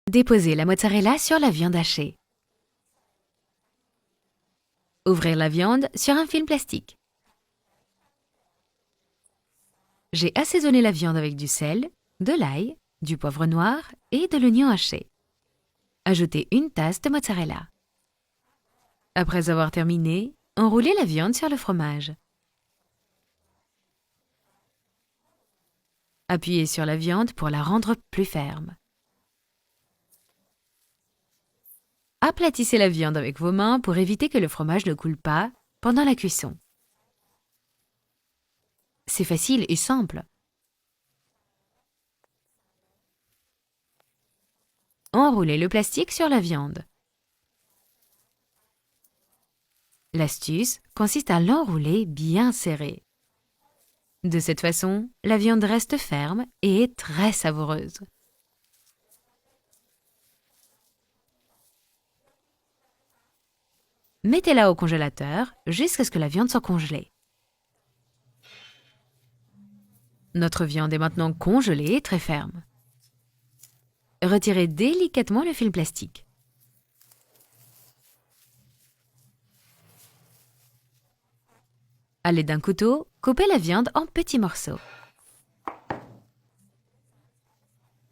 Déposez la mozzarella sur la viande hachée. Ouvrir la viande sur un film plastique. J'ai assaisonné la viande avec du sel, de l'ail, du poivre noir et de l'oignon haché. Ajoutez une tasse de mozzarella. Après avoir terminé, enroulez la viande sur le fromage. Appuyez sur la viande pour la rendre plus ferme. Aplatissez la viande avec vos mains pour éviter que le fromage ne coule pas pendant la cuisson. C'est facile et simple. Enroulez le plastique sur la viande. L'astuce consiste à l'enrouler bien serré. De cette façon, la viande reste ferme et est très savoureuse. Mettez-la au congélateur jusqu'à ce que la viande soit congelée. Notre viande est maintenant congelée et très ferme. Retirez délicatement le film plastique. À l'aide d'un couteau, coupez la viande en petits morceaux.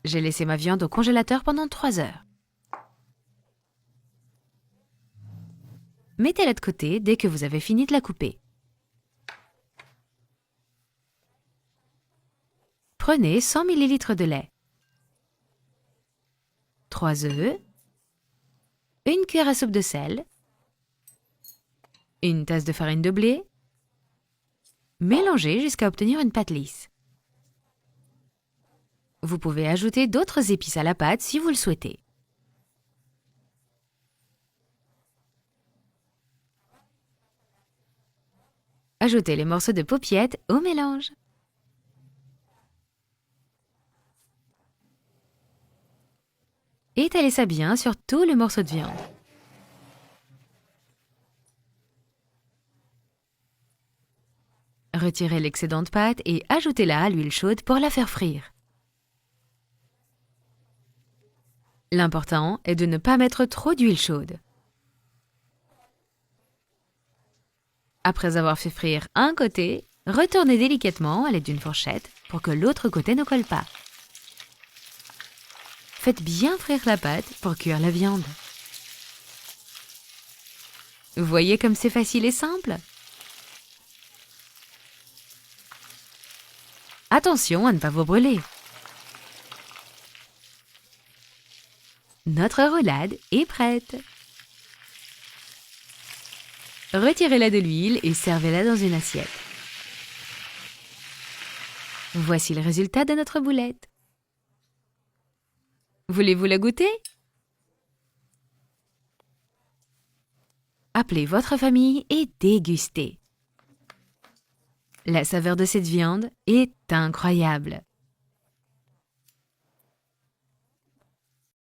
J'ai laissé ma viande au congélateur pendant 3 heures. Mettez-la de côté dès que vous avez fini de la couper. Prenez 100 ml de lait, 3 œufs, une cuillère à soupe de sel, une tasse de farine de blé. Mélangez jusqu'à obtenir une pâte lisse. Vous pouvez ajouter d'autres épices à la pâte si vous le souhaitez. Ajoutez les morceaux de paupiètes au mélange. Étalez ça bien sur tout le morceau de viande. Retirez l'excédent de pâte et ajoutez-la à l'huile chaude pour la faire frire. L'important est de ne pas mettre trop d'huile chaude. Après avoir fait frire un côté, retournez délicatement à l'aide d'une fourchette pour que l'autre côté ne colle pas. Faites bien frire la pâte pour cuire la viande. Vous voyez comme c'est facile et simple? Attention à ne pas vous brûler. Notre roulade est prête. Retirez-la de l'huile et servez-la dans une assiette. Voici le résultat de notre boulette. Voulez-vous la goûter? Appelez votre famille et dégustez. La saveur de cette viande est incroyable.